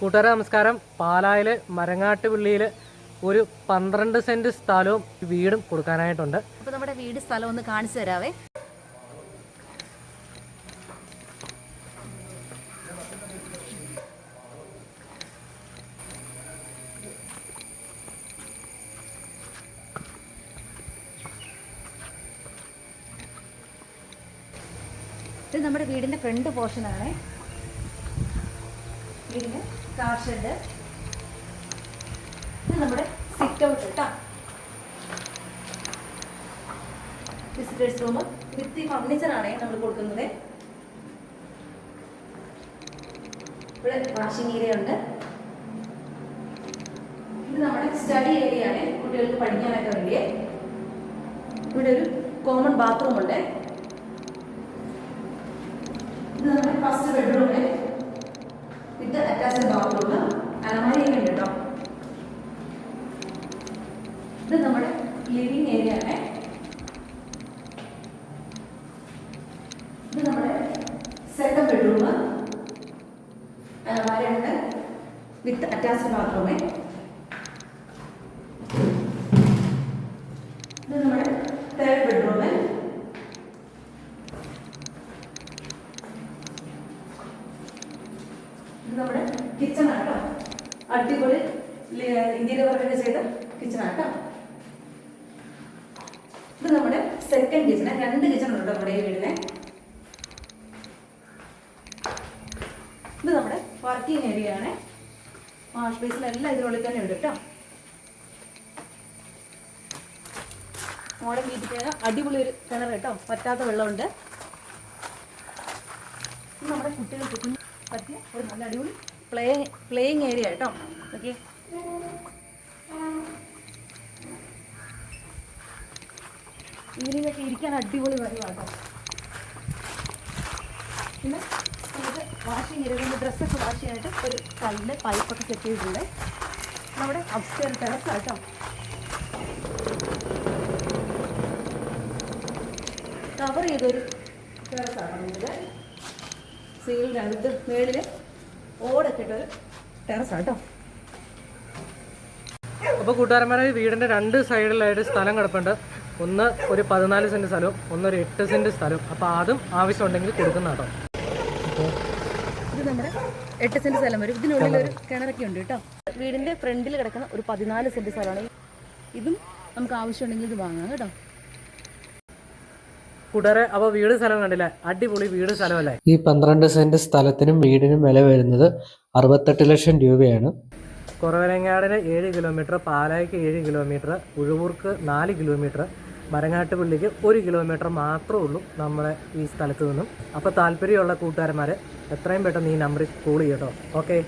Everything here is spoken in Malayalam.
കൂട്ടുകാരെ നമസ്കാരം. പാലായിൽ മരങ്ങാട്ടുപള്ളിയിൽ ഒരു 12 സെന്റ് സ്ഥലവും വീടും കൊടുക്കാനായിട്ടുണ്ട്. അപ്പോൾ നമ്മുടെ വീട് സ്ഥലം ഒന്ന് കാണിച്ചു തരാവേ. ഇത് നമ്മുടെ വീടിൻ്റെ ഫ്രണ്ട് പോർഷനാണ്. വീടിൻ്റെ കാർ ഷെഡ്. ഇത് നമ്മുടെ സിറ്റ് ഔട്ട് കേട്ടോ. വിസിറ്റേഴ്സ് റൂം വിത്ത് ഫർണിച്ചറാണ് നമ്മൾ കൊടുക്കുന്നത്. ഇവിടെ വാഷിംഗ് ഏരിയ ഉണ്ട്. ഇത് നമ്മുടെ സ്റ്റഡി ഏരിയ ആണ്, കുട്ടികൾക്ക് പഠിക്കാനൊക്കെ വേണ്ടിയേ. ഇവിടെ ഒരു കോമൺ ബാത്റൂം ഉണ്ട്. ഇത് നമ്മുടെ ഫസ്റ്റ് ബെഡ്റൂമിൽ വിത്ത് അറ്റാച്ച്ഡ് ബാത്റൂം, അലമാരിയൊക്കെ ഉണ്ട് കേട്ടോ. ഇത് നമ്മുടെ ലിവിംഗ് ഏരിയ ആണ്. ഇത് നമ്മുടെ സെക്കൻഡ് ബെഡ്റൂം, അലമാരിയുണ്ട് വിത്ത് അറ്റാച്ച്ഡ് ബാത്റൂം. ഇത് നമ്മുടെ തേർഡ് ബെഡ്റൂം. ഇത് നമ്മുടെ കിച്ചൺ ആട്ടോ. അടിപൊളി ഇന്ത്യയിലെ വർക്കൊക്കെ ചെയ്ത കിച്ചൺ ആട്ടോ. ഇത് നമ്മുടെ സെക്കൻഡ് കിച്ചൺ. 2 കിച്ചൺ ഉണ്ട് നമ്മുടെ ഈ വീടിനെ. ഇത് നമ്മുടെ വർക്കിംഗ് ഏരിയ ആണ്. വാഷ് ബേസിനെല്ലാം ഇതിനുള്ളിൽ തന്നെ ഉണ്ട് കേട്ടോ. മോഡൽ വീട്ടിൽ അടിപൊളി ഒരു കിണർ കേട്ടോ, പറ്റാത്ത വെള്ളമുണ്ട്. ഇത് നമ്മുടെ കുട്ടികൾക്ക് പറ്റിയ ഒരു നല്ല അടിപൊളി പ്ലേയിങ് ഏരിയ കേട്ടോ. ഓക്കെ, ഈവനിങ്ങൊക്കെ ഇരിക്കാൻ അടിപൊളി കാര്യമാട്ടോ. പിന്നെ നമുക്ക് വാഷിംഗ് ഏരിയ കൊണ്ട് ഡ്രസ്സൊക്കെ വാഷ് ചെയ്യാനായിട്ട് ഒരു കല്ല് പൈപ്പൊക്കെ സെറ്റ് ചെയ്തിട്ടുണ്ട്. നമ്മുടെ അപ്സ്റ്റെയർ ടെറസാട്ടോ. കവർ ചെയ്തൊരു ടെറസാണ് ഇത്. സീൽ 2 മേളിൽ ഓടൊക്കെ ഇട്ടൊരു ടെറസാട്ടോ. അപ്പോൾ കൂട്ടുകാരന്മാരെ, വീടിൻ്റെ 2 സൈഡിലായിട്ട് സ്ഥലം കിടപ്പുണ്ട്. ഒന്ന് ഒരു 14 സെന്റ് സ്ഥലവും ഒന്നൊരു 8 സെന്റ് സ്ഥലവും. അപ്പോൾ അതും ആവശ്യമുണ്ടെങ്കിൽ കൊടുക്കുന്ന കേട്ടോ. ഇത് നമ്മുടെ 8 സെന്റ് സ്ഥലം വരും. ഇതിനുള്ളിലൊരു കിണറൊക്കെ ഉണ്ട് കേട്ടോ. വീടിൻ്റെ ഫ്രണ്ടിൽ കിടക്കുന്ന ഒരു 14 സെന്റ് സ്ഥലമാണ്. ഇതും നമുക്ക് ആവശ്യമുണ്ടെങ്കിൽ ഇത് വാങ്ങാം കേട്ടോ. കൂട്ടുകാരെ, അപ്പോൾ വീട് സ്ഥലം കണ്ടില്ലേ, അടിപൊളി വീട് സ്ഥലമല്ലേ. ഈ 12 സെന്റ് സ്ഥലത്തിനും വീടിനും വില വരുന്നത് 68 ലക്ഷം രൂപയാണ്. കുറവരങ്ങാടിന് 7 കിലോമീറ്റർ, പാലായ്ക്ക് 7 കിലോമീറ്റർ, ഉഴവൂർക്ക് 4 കിലോമീറ്റർ, മരങ്ങാട്ടുപള്ളിക്ക് 1 കിലോമീറ്റർ മാത്രമേ ഉള്ളൂ നമ്മുടെ ഈ സ്ഥലത്ത് നിന്നും. അപ്പോൾ താല്പര്യമുള്ള കൂട്ടുകാരന്മാർ എത്രയും പെട്ടെന്ന് ഈ നമ്പറിൽ കോൾ ചെയ്യട്ടോ. ഓക്കെ.